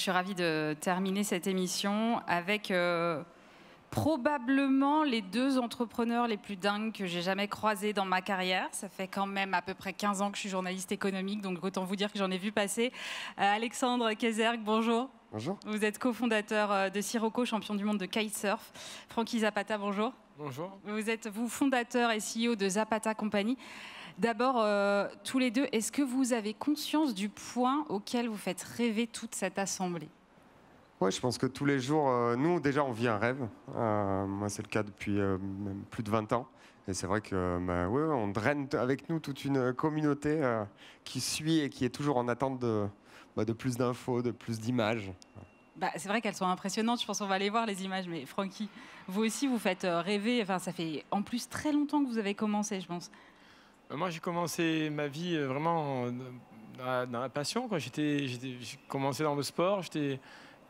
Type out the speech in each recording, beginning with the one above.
suis ravie de terminer cette émission avec probablement les 2 entrepreneurs les plus dingues que j'ai jamais croisés dans ma carrière. Ça fait quand même à peu près 15 ans que je suis journaliste économique, donc autant vous dire que j'en ai vu passer. Alexandre Kézergue, bonjour. Bonjour. Vous êtes cofondateur de Sirocco, champion du monde de kitesurf. Francky Zapata, bonjour. Bonjour. Vous êtes fondateur et CEO de Zapata Company. D'abord, tous les deux, est-ce que vous avez conscience du point auquel vous faites rêver toute cette assemblée ? Ouais, je pense que tous les jours, nous déjà on vit un rêve. Moi c'est le cas depuis même plus de 20 ans. Et c'est vrai que ouais, on draine avec nous toute une communauté qui suit et qui est toujours en attente de plus d'infos, de plus d'images. C'est vrai qu'elles sont impressionnantes, je pense qu'on va aller voir les images. Mais Francky, vous aussi vous faites rêver, enfin, ça fait en plus très longtemps que vous avez commencé, je pense. Moi j'ai commencé ma vie vraiment dans la passion. J'ai commencé dans le sport, j'étais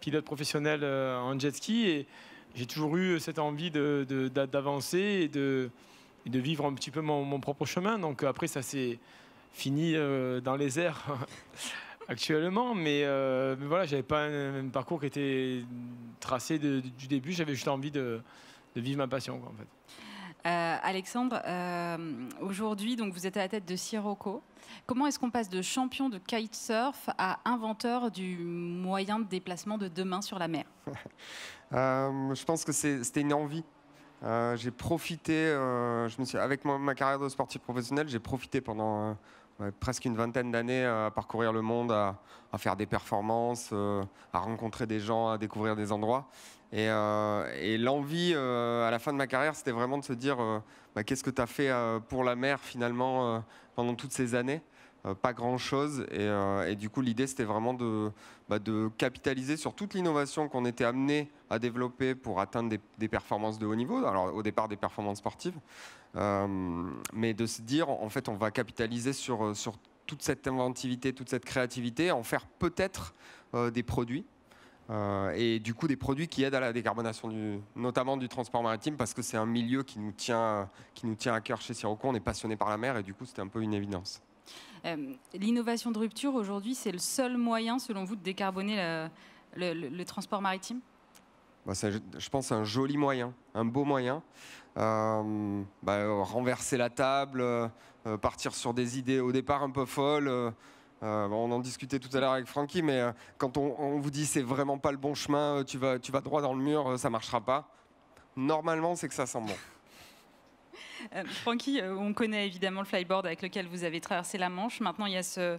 pilote professionnel en jet ski et j'ai toujours eu cette envie d'avancer et de vivre un petit peu mon propre chemin. Donc après ça s'est fini dans les airs actuellement, mais voilà, j'avais pas un parcours qui était tracé du début, j'avais juste envie de vivre ma passion, quoi, en fait. Alexandre, aujourd'hui, donc vous êtes à la tête de Sirocco. Comment est-ce qu'on passe de champion de kitesurf à inventeur du moyen de déplacement de demain sur la mer ? Je pense que c'était une envie. J'ai profité, avec ma carrière de sportif professionnel, j'ai profité pendant presque une vingtaine d'années à parcourir le monde, à faire des performances, à rencontrer des gens, à découvrir des endroits. Et l'envie à la fin de ma carrière, c'était vraiment de se dire qu'est-ce que tu as fait pour la mer finalement pendant toutes ces années ? Pas grand-chose. Et du coup, l'idée, c'était vraiment de capitaliser sur toute l'innovation qu'on était amené à développer pour atteindre des performances de haut niveau. Alors, au départ, des performances sportives. Mais de se dire, en fait, on va capitaliser sur toute cette inventivité, toute cette créativité, en faire peut-être des produits. Et du coup, des produits qui aident à la décarbonation, notamment du transport maritime, parce que c'est un milieu qui nous tient à cœur chez Sirocco. On est passionné par la mer et du coup, c'était un peu une évidence. L'innovation de rupture, aujourd'hui, c'est le seul moyen, selon vous, de décarboner le transport maritime ? Je pense un joli moyen, un beau moyen. Renverser la table, partir sur des idées au départ un peu folles. On en discutait tout à l'heure avec Francky, mais quand on vous dit c'est vraiment pas le bon chemin, tu vas droit dans le mur, ça marchera pas. Normalement, c'est que ça sent bon. Francky, on connaît évidemment le flyboard avec lequel vous avez traversé la Manche. Maintenant, il y a ce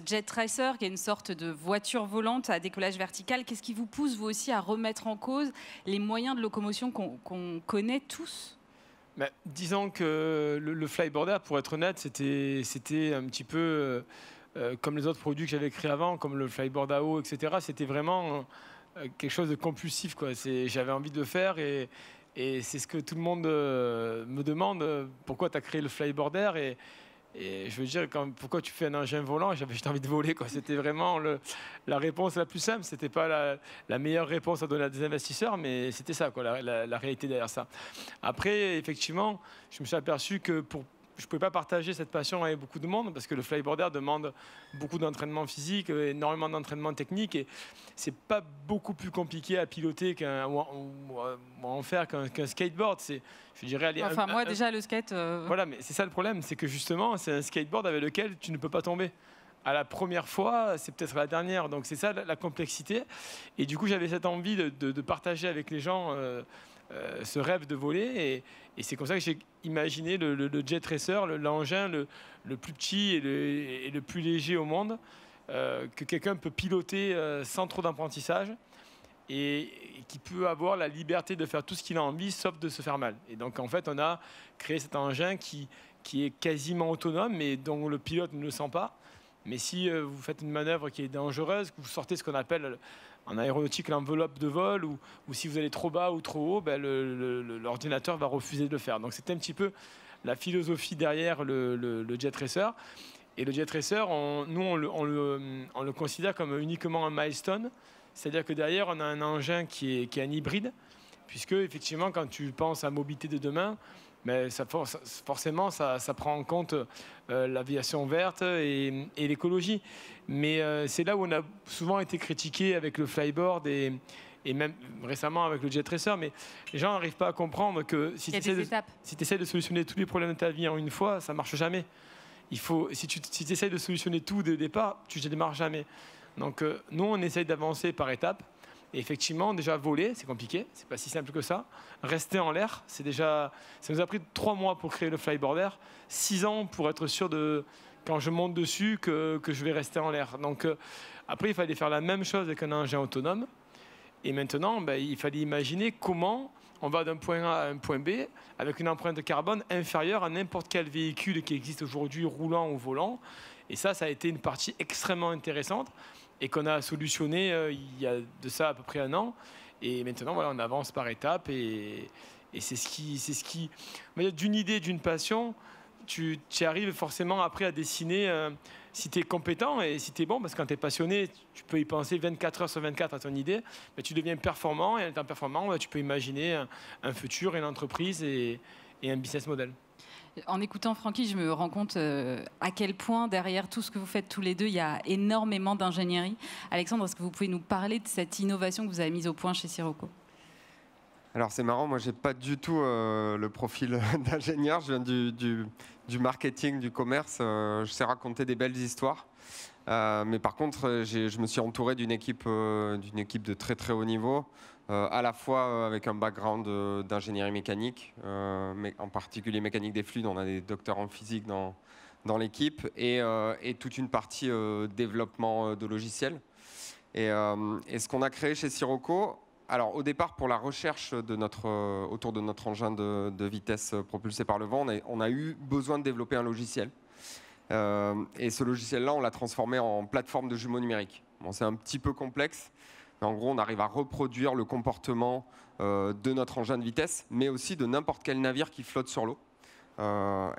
Jet Racer qui est une sorte de voiture volante à décollage vertical. Qu'est-ce qui vous pousse, vous aussi, à remettre en cause les moyens de locomotion qu'on connaît tous ? Disons que le flyboarder, pour être honnête, c'était un petit peu comme les autres produits que j'avais créés avant, comme le flyboard à eau, etc. C'était vraiment quelque chose de compulsif, quoi. J'avais envie de le faire et c'est ce que tout le monde me demande, pourquoi tu as créé le flyboarder et je veux dire, pourquoi tu fais un engin volant? J'avais juste envie de voler, quoi. C'était vraiment la réponse la plus simple. C'était pas la meilleure réponse à donner à des investisseurs, mais c'était ça, quoi, la réalité derrière ça. Après, effectivement, je me suis aperçu que je ne pouvais pas partager cette passion avec beaucoup de monde parce que le flyboarder demande beaucoup d'entraînement physique, énormément d'entraînement technique et c'est pas beaucoup plus compliqué à piloter ou à en faire qu'un skateboard. Je dirais, déjà le skate. Voilà, mais c'est ça le problème, c'est que justement c'est un skateboard avec lequel tu ne peux pas tomber. À la première fois, c'est peut-être la dernière, donc c'est ça la complexité. Et du coup, j'avais cette envie de partager avec les gens ce rêve de voler et c'est comme ça que j'ai imaginé le Jet Racer, l'engin le plus petit et le plus léger au monde, que quelqu'un peut piloter sans trop d'apprentissage et qui peut avoir la liberté de faire tout ce qu'il a envie, sauf de se faire mal. Et donc, en fait, on a créé cet engin qui est quasiment autonome, mais dont le pilote ne le sent pas. Mais si vous faites une manœuvre qui est dangereuse, que vous sortez ce qu'on appelle en aéronautique l'enveloppe de vol, ou si vous allez trop bas ou trop haut, l'ordinateur va refuser de le faire. Donc c'était un petit peu la philosophie derrière le Jet Racer. Et le Jet Racer, nous, on le considère comme uniquement un milestone. C'est-à-dire que derrière, on a un engin qui est un hybride, puisque effectivement, quand tu penses à mobilité de demain, mais forcément, ça prend en compte l'aviation verte et l'écologie. Mais c'est là où on a souvent été critiqué avec le flyboard et même récemment avec le jet racer. Mais les gens n'arrivent pas à comprendre que si tu essaies de solutionner tous les problèmes de ta vie en une fois, ça ne marche jamais. Si tu essaies de solutionner tout dès le départ, tu ne démarres jamais. Donc nous, on essaye d'avancer par étapes. Et effectivement, déjà voler, c'est compliqué, c'est pas si simple que ça. Rester en l'air, ça nous a pris 3 mois pour créer le flyboarder, 6 ans pour être sûr quand je monte dessus que je vais rester en l'air. Donc après, il fallait faire la même chose avec un engin autonome. Et maintenant, il fallait imaginer comment on va d'un point A à un point B avec une empreinte de carbone inférieure à n'importe quel véhicule qui existe aujourd'hui, roulant ou volant. Et ça a été une partie extrêmement intéressante et qu'on a solutionné il y a de ça à peu près 1 an. Et maintenant, voilà, on avance par étapes et c'est ce qui d'une idée, d'une passion, tu arrives forcément après à dessiner si tu es compétent et si tu es bon, parce que quand tu es passionné, tu peux y penser 24 heures sur 24 à ton idée, mais tu deviens performant et en étant performant, tu peux imaginer un futur, une entreprise et un business model. En écoutant Francky, je me rends compte à quel point derrière tout ce que vous faites tous les deux, il y a énormément d'ingénierie. Alexandre, est-ce que vous pouvez nous parler de cette innovation que vous avez mise au point chez Sirocco ? Alors c'est marrant, moi j'ai pas du tout le profil d'ingénieur, je viens du marketing, du commerce, je sais raconter des belles histoires. Mais par contre, je me suis entouré d'une équipe de très très haut niveau, à la fois avec un background d'ingénierie mécanique, mais en particulier mécanique des fluides. On a des docteurs en physique dans l'équipe et toute une partie développement de logiciels. Et ce qu'on a créé chez Sirocco, alors au départ pour la recherche autour de notre engin de vitesse propulsé par le vent, on a eu besoin de développer un logiciel. Et ce logiciel-là, on l'a transformé en plateforme de jumeaux numériques. Bon, c'est un petit peu complexe, mais en gros, on arrive à reproduire le comportement de notre engin de vitesse, mais aussi de n'importe quel navire qui flotte sur l'eau.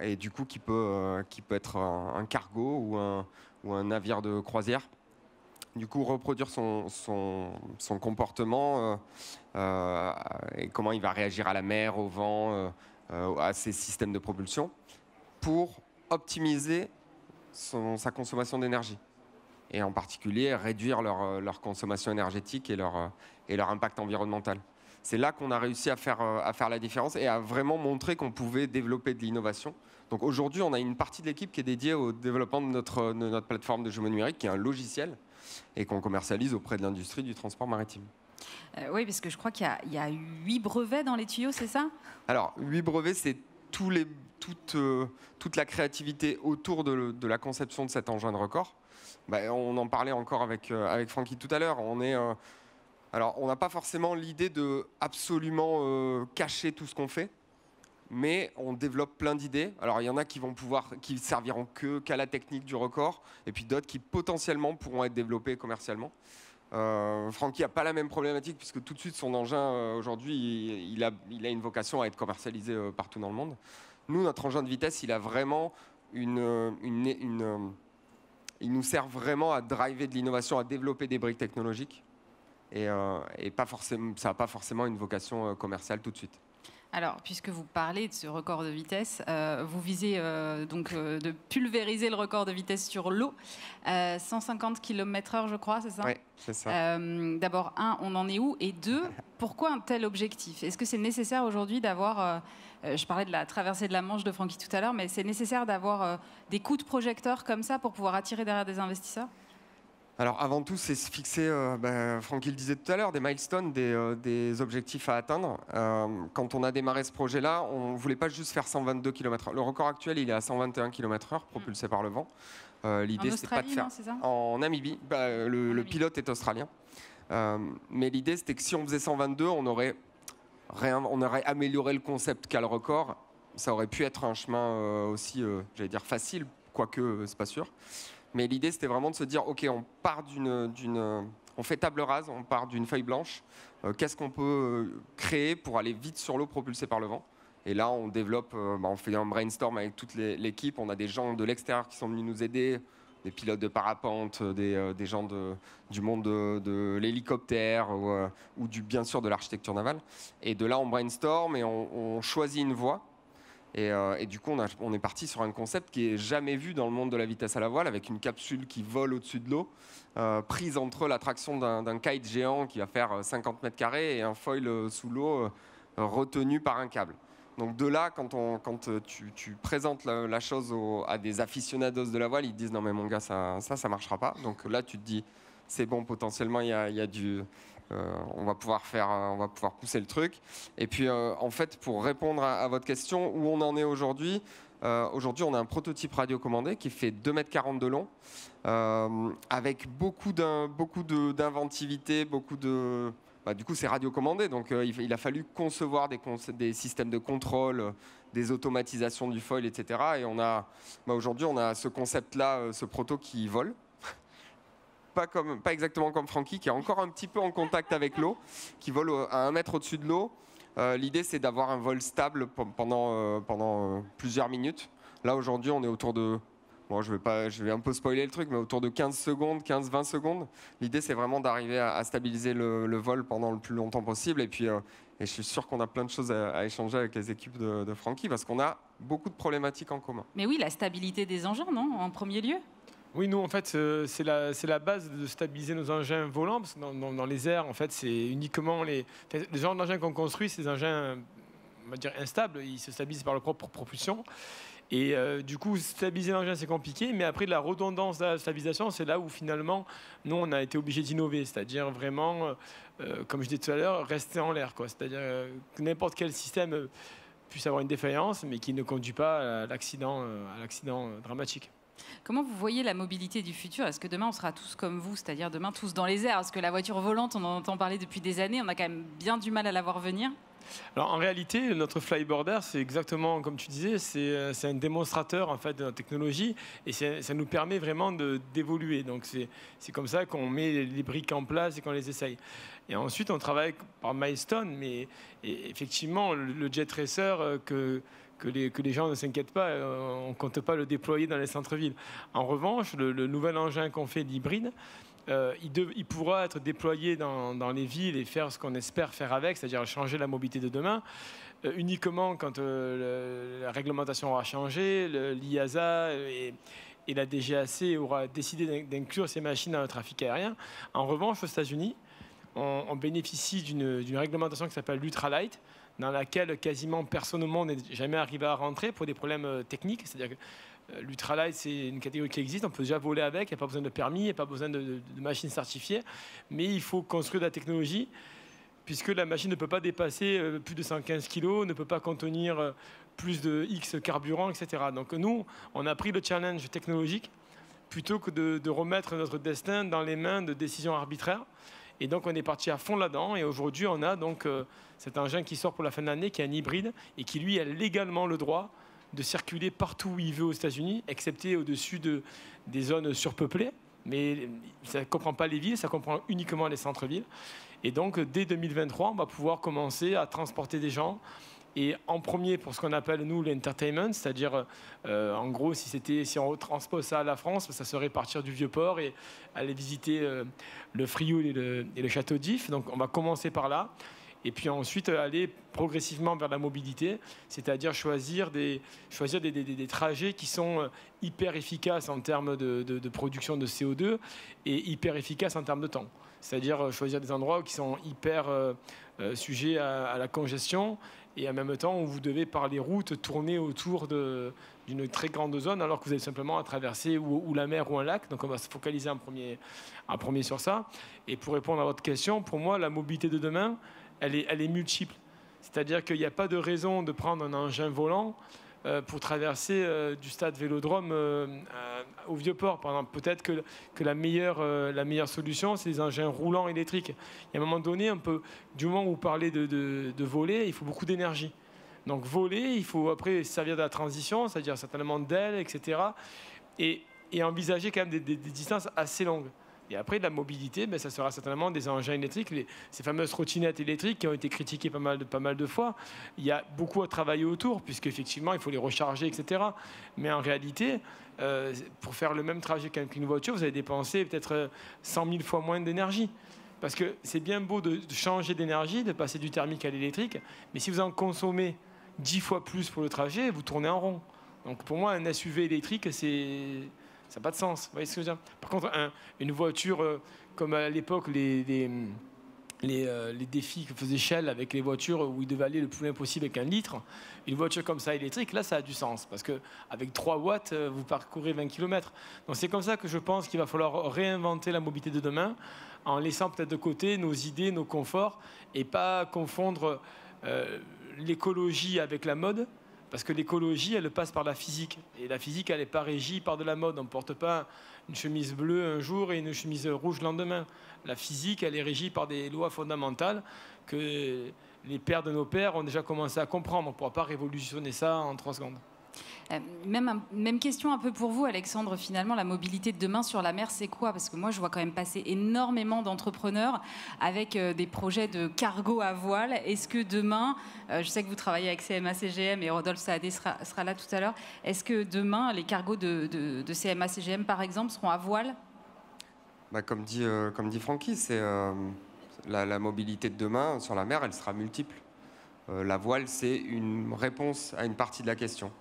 Et du coup, qui peut être un cargo ou un navire de croisière. Du coup, reproduire son comportement et comment il va réagir à la mer, au vent, à ses systèmes de propulsion, pour optimiser sa consommation d'énergie. Et en particulier, réduire leur consommation énergétique et leur impact environnemental. C'est là qu'on a réussi à faire la différence et à vraiment montrer qu'on pouvait développer de l'innovation. Donc aujourd'hui, on a une partie de l'équipe qui est dédiée au développement de notre plateforme de jumeaux numériques, qui est un logiciel, et qu'on commercialise auprès de l'industrie du transport maritime. Oui, parce que je crois qu'il y a 8 brevets dans les tuyaux, c'est ça ? Alors, 8 brevets, c'est toute la créativité autour de la conception de cet engin de record. On en parlait encore avec Francky tout à l'heure. Alors, on n'a pas forcément l'idée de absolument cacher tout ce qu'on fait, mais on développe plein d'idées. Alors, il y en a qui serviront qu'à la technique du record, et puis d'autres qui potentiellement pourront être développées commercialement. Francky n'a pas la même problématique, puisque tout de suite, son engin, aujourd'hui, il a une vocation à être commercialisé partout dans le monde. Nous, notre engin de vitesse, il a vraiment il nous sert vraiment à driver de l'innovation, à développer des briques technologiques. Et pas forcément, ça n'a pas forcément une vocation commerciale tout de suite. Alors, puisque vous parlez de ce record de vitesse, vous visez donc de pulvériser le record de vitesse sur l'eau, 150 km/h, je crois, c'est ça ? Oui, c'est ça. D'abord, on en est où ? Et 2, pourquoi un tel objectif ? Est-ce que c'est nécessaire aujourd'hui d'avoir, je parlais de la traversée de la Manche de Francky tout à l'heure, mais c'est nécessaire d'avoir des coups de projecteur comme ça pour pouvoir attirer derrière des investisseurs ? Alors avant tout, c'est se fixer, Francky le disait tout à l'heure, des milestones, des objectifs à atteindre. Quand on a démarré ce projet-là, on ne voulait pas juste faire 122 km/h. Le record actuel, il est à 121 km/h, propulsé par le vent. L'idée, c'était pas de faire... En Namibie, le pilote est australien. Mais l'idée, c'était que si on faisait 122, on aurait amélioré le concept qu'a le record. Ça aurait pu être un chemin aussi, j'allais dire, facile, quoique, c'est pas sûr. Mais l'idée, c'était vraiment de se dire, OK, on fait table rase, on part d'une feuille blanche. Qu'est-ce qu'on peut créer pour aller vite sur l'eau propulsé par le vent ? Et là, on développe, on fait un brainstorm avec toute l'équipe. On a des gens de l'extérieur qui sont venus nous aider, des pilotes de parapente, des gens du monde de l'hélicoptère ou bien sûr de l'architecture navale. Et de là, on brainstorm et on choisit une voie. Et du coup, on est parti sur un concept qui est jamais vu dans le monde de la vitesse à la voile, avec une capsule qui vole au-dessus de l'eau, prise entre la traction d'un kite géant qui va faire 50 mètres carrés et un foil sous l'eau retenu par un câble. Donc de là, quand tu présentes la chose à des aficionados de la voile, ils te disent non mais mon gars, ça marchera pas. Donc là, tu te dis c'est bon, potentiellement il y a du on va pouvoir pousser le truc. Et puis en fait, pour répondre à votre question, où on en est aujourd'hui, aujourd'hui on a un prototype radiocommandé qui fait 2,40 m de long, avec beaucoup d'inventivité, du coup, c'est radiocommandé, donc il a fallu concevoir des systèmes de contrôle, des automatisations du foil, etc. Et aujourd'hui, on a ce concept-là, ce proto qui vole. Pas exactement comme Francky, qui est encore un petit peu en contact avec l'eau, qui vole à 1 mètre au-dessus de l'eau. L'idée, c'est d'avoir un vol stable pendant plusieurs minutes. Là, aujourd'hui, on est autour de... Bon, je vais un peu spoiler le truc, mais autour de 15-20 secondes. L'idée, c'est vraiment d'arriver à stabiliser le vol pendant le plus longtemps possible. Et puis, je suis sûr qu'on a plein de choses à échanger avec les équipes de Francky, parce qu'on a beaucoup de problématiques en commun. Mais oui, la stabilité des engins, non, en premier lieu? Oui, nous, en fait, c'est la base de stabiliser nos engins volants, parce que dans les airs, en fait, c'est uniquement les genres d'engins qu'on construit, ces engins, on va dire, instables, ils se stabilisent par leur propre propulsion. Et du coup, stabiliser l'engin, c'est compliqué, mais après, la redondance de la stabilisation, c'est là où finalement, nous, on a été obligés d'innover, c'est-à-dire vraiment, comme je disais tout à l'heure, rester en l'air, quoi. C'est-à-dire que n'importe quel système puisse avoir une défaillance, mais qui ne conduit pas à l'accident dramatique. Comment vous voyez la mobilité du futur? Est-ce que demain, on sera tous comme vous, c'est-à-dire demain, tous dans les airs? Parce que la voiture volante, on en entend parler depuis des années, on a quand même bien du mal à la voir venir. Alors en réalité, notre flyboarder, c'est exactement comme tu disais, c'est un démonstrateur en fait de notre technologie et ça nous permet vraiment d'évoluer. Donc c'est comme ça qu'on met les briques en place et qu'on les essaye. Et ensuite, on travaille par milestone, mais effectivement, le jet racer que les gens ne s'inquiètent pas, on ne compte pas le déployer dans les centres-villes. En revanche, le nouvel engin qu'on fait, l'hybride, il pourra être déployé dans les villes et faire ce qu'on espère faire avec, c'est-à-dire changer la mobilité de demain, uniquement quand la réglementation aura changé, l'IASA et la DGAC aura décidé d'inclure ces machines dans le trafic aérien. En revanche, aux États-Unis, on bénéficie d'une réglementation qui s'appelle l'ultralight, dans laquelle quasiment personne au monde n'est jamais arrivé à rentrer pour des problèmes techniques. C'est-à-dire que l'ultralight, c'est une catégorie qui existe, on peut déjà voler avec, il n'y a pas besoin de permis, il n'y a pas besoin de machines certifiées, mais il faut construire de la technologie, puisque la machine ne peut pas dépasser plus de 115 kg, ne peut pas contenir plus de X carburant, etc. Donc nous, on a pris le challenge technologique, plutôt que de remettre notre destin dans les mains de décisions arbitraires. Et donc, on est parti à fond là-dedans. Et aujourd'hui, on a donc cet engin qui sort pour la fin de l'année, qui est un hybride, et qui, lui, a légalement le droit de circuler partout où il veut aux États-Unis, excepté au-dessus des zones surpeuplées. Mais ça ne comprend pas les villes, ça comprend uniquement les centres-villes. Et donc, dès 2023, on va pouvoir commencer à transporter des gens. Et en premier, pour ce qu'on appelle, nous, l'entertainment, c'est-à-dire, en gros, si on transpose ça à la France, ça serait partir du Vieux-Port et aller visiter le Frioul et le château d'If. Donc, on va commencer par là. Et puis ensuite, aller progressivement vers la mobilité, c'est-à-dire choisir des trajets qui sont hyper efficaces en termes de production de CO2 et hyper efficaces en termes de temps. C'est-à-dire choisir des endroits qui sont hyper sujets à la congestion et en même temps où vous devez par les routes tourner autour d'une très grande zone alors que vous avez simplement à traverser ou la mer ou un lac. Donc on va se focaliser en premier sur ça. Et pour répondre à votre question, pour moi, la mobilité de demain, elle est multiple. C'est-à-dire qu'il n'y a pas de raison de prendre un engin volant pour traverser du stade Vélodrome au Vieux-Port. Par exemple, peut-être que la meilleure solution, c'est les engins roulants électriques. Il y a un moment donné, du moment où vous parlez de voler, il faut beaucoup d'énergie. Donc voler, il faut après servir de la transition, c'est-à-dire certainement d'ailes, etc. Et envisager quand même des distances assez longues. Et après, de la mobilité, ça sera certainement des engins électriques, ces fameuses trottinettes électriques qui ont été critiquées pas mal de fois. Il y a beaucoup à travailler autour, puisqu'effectivement, il faut les recharger, etc. Mais en réalité, pour faire le même trajet qu'une voiture, vous allez dépenser peut-être 100 000 fois moins d'énergie. Parce que c'est bien beau de changer d'énergie, de passer du thermique à l'électrique, mais si vous en consommez 10 fois plus pour le trajet, vous tournez en rond. Donc pour moi, un SUV électrique, ça n'a pas de sens. Vous voyez ce que je veux dire? Par contre, une voiture, comme à l'époque, les défis que faisait Shell avec les voitures où il devait aller le plus loin possible avec 1 litre, une voiture comme ça électrique, là, ça a du sens. Parce qu'avec 3 watts, vous parcourez 20 km. Donc c'est comme ça que je pense qu'il va falloir réinventer la mobilité de demain, en laissant peut-être de côté nos idées, nos conforts, et pas confondre l'écologie avec la mode. Parce que l'écologie, elle passe par la physique. Et la physique, elle n'est pas régie par de la mode. On ne porte pas une chemise bleue un jour et une chemise rouge le lendemain. La physique, elle est régie par des lois fondamentales que les pères de nos pères ont déjà commencé à comprendre. On ne pourra pas révolutionner ça en 3 secondes. Même question un peu pour vous, Alexandre. Finalement, la mobilité de demain sur la mer, c'est quoi? Parce que moi, je vois quand même passer énormément d'entrepreneurs avec des projets de cargo à voile. Est-ce que demain, je sais que vous travaillez avec CMA-CGM et Rodolphe Saadé sera là tout à l'heure, est-ce que demain, les cargos de CMA-CGM, par exemple, seront à voile? Comme dit Francky, c'est la mobilité de demain sur la mer, elle sera multiple. La voile, c'est une réponse à une partie de la question.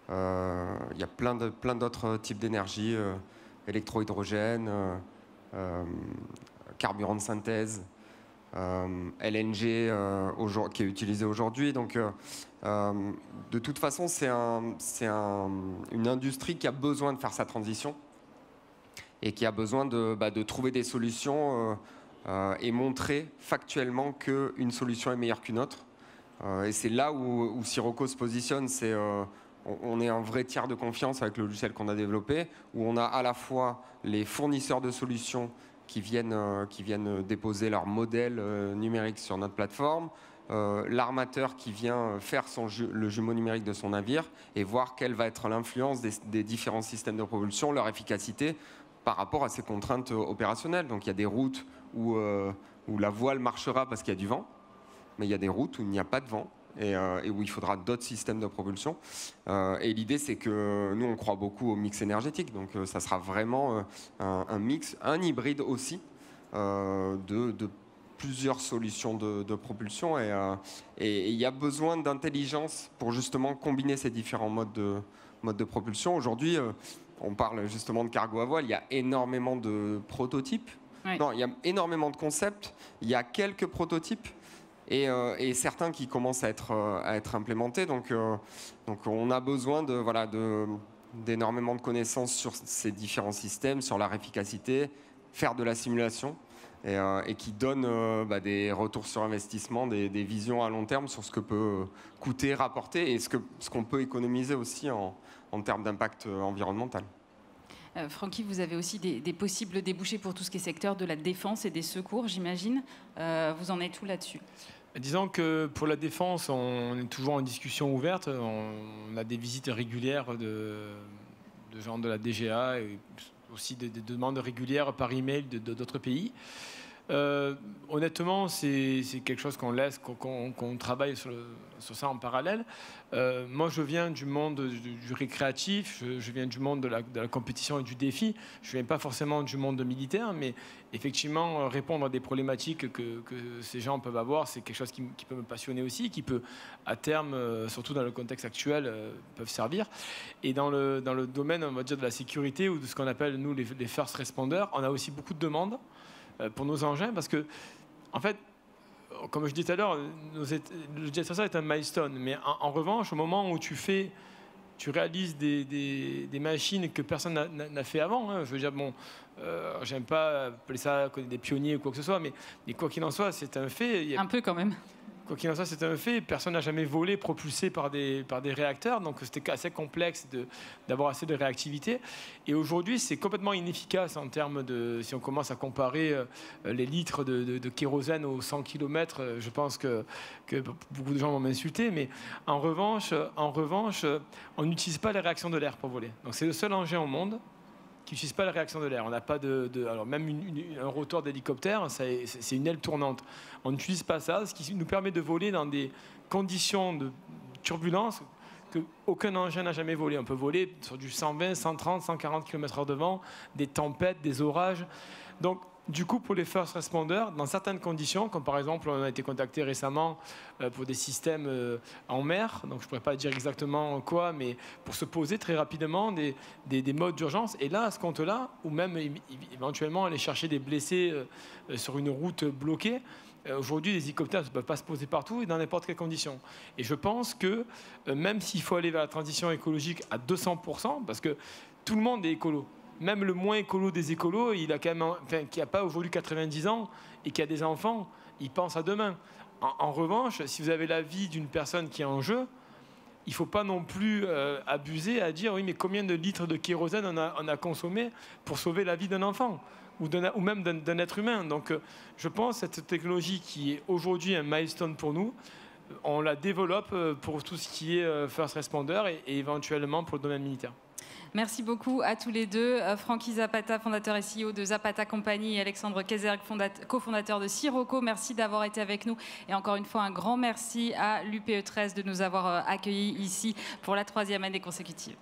Il y a plein d'autres types d'énergie, électro-hydrogène, carburant de synthèse, LNG qui est utilisé aujourd'hui. Donc, de toute façon, c'est une industrie qui a besoin de faire sa transition et qui a besoin de trouver des solutions et montrer factuellement qu'une solution est meilleure qu'une autre. Et c'est là où Sirocco se positionne, on est un vrai tiers de confiance avec le logiciel qu'on a développé, où on a à la fois les fournisseurs de solutions qui viennent déposer leur modèle numérique sur notre plateforme, l'armateur qui vient faire le jumeau numérique de son navire et voir quelle va être l'influence des différents systèmes de propulsion, leur efficacité par rapport à ces contraintes opérationnelles. Donc il y a des routes où la voile marchera parce qu'il y a du vent, mais il y a des routes où il n'y a pas de vent. Et où il faudra d'autres systèmes de propulsion. Et l'idée, c'est que nous, on croit beaucoup au mix énergétique. Donc, ça sera vraiment un mix, un hybride aussi, de plusieurs solutions de propulsion. Et il y a besoin d'intelligence pour justement combiner ces différents modes de propulsion. Aujourd'hui, on parle justement de cargo à voile. Il y a énormément de prototypes. Oui. Non, il y a énormément de concepts. Il y a quelques prototypes. Et certains qui commencent à être implémentés. Donc on a besoin d'énormément de connaissances sur ces différents systèmes, sur leur efficacité, faire de la simulation et qui donne des retours sur investissement, des visions à long terme sur ce que peut coûter, rapporter et ce qu'on peut économiser aussi en termes d'impact environnemental. Francky, vous avez aussi des possibles débouchés pour tout ce qui est secteur de la défense et des secours, j'imagine. Vous en êtes où là-dessus ? Disons que pour la défense, on est toujours en discussion ouverte. On a des visites régulières de gens de la DGA et aussi des demandes régulières par email d'autres pays. Honnêtement, c'est quelque chose qu'on laisse, qu'on travaille sur ça en parallèle. Moi, je viens du monde du récréatif, je viens du monde de la compétition et du défi. Je ne viens pas forcément du monde militaire, mais effectivement, répondre à des problématiques que ces gens peuvent avoir, c'est quelque chose qui peut me passionner aussi, qui peut, à terme, surtout dans le contexte actuel, peuvent servir. Et dans le domaine, on va dire, de la sécurité ou de ce qu'on appelle, nous, les first responders, on a aussi beaucoup de demandes pour nos engins, parce que, en fait, comme je disais tout à l'heure, le Jet Tracer est un milestone, mais en revanche, au moment où tu réalises des machines que personne n'a fait avant, hein, je veux dire, bon, j'aime pas appeler ça des pionniers ou quoi que ce soit, mais quoi qu'il en soit, c'est un fait. Un peu quand même. Quoi qu'il en soit, c'est un fait. Personne n'a jamais volé propulsé par des réacteurs, donc c'était assez complexe d'avoir assez de réactivité. Et aujourd'hui, c'est complètement inefficace en termes de... Si on commence à comparer les litres de kérosène aux 100 km, je pense que beaucoup de gens vont m'insulter, mais en revanche, on n'utilise pas les réactions de l'air pour voler. Donc c'est le seul engin au monde qui n'utilise pas la réaction de l'air. On n'a pas alors même un rotor d'hélicoptère, c'est une aile tournante. On n'utilise pas ça, ce qui nous permet de voler dans des conditions de turbulence qu'aucun engin n'a jamais volé. On peut voler sur du 120, 130, 140 km/h de vent, des tempêtes, des orages. Donc Du coup, pour les first responders, dans certaines conditions, comme par exemple, on a été contacté récemment pour des systèmes en mer, donc je ne pourrais pas dire exactement quoi, mais pour se poser très rapidement des modes d'urgence. Et là, à ce compte-là, ou même éventuellement aller chercher des blessés sur une route bloquée, aujourd'hui, les hélicoptères ne peuvent pas se poser partout et dans n'importe quelle condition. Et je pense que même s'il faut aller vers la transition écologique à 200%, parce que tout le monde est écolo, même le moins écolo des écolos, il a quand même, enfin, qui n'a pas aujourd'hui 90 ans et qui a des enfants, il pense à demain. En revanche, si vous avez la vie d'une personne qui est en jeu, il ne faut pas non plus abuser à dire oui, mais combien de litres de kérosène on a consommé pour sauver la vie d'un enfant ou même d'un être humain. Donc je pense que cette technologie qui est aujourd'hui un milestone pour nous, on la développe pour tout ce qui est first responder et éventuellement pour le domaine militaire. Merci beaucoup à tous les deux. Francky Zapata, fondateur et CEO de Zapata Company, et Alexandre Kayserg, cofondateur de Sirocco. Merci d'avoir été avec nous. Et encore une fois, un grand merci à l'UPE 13 de nous avoir accueillis ici pour la 3e année consécutive.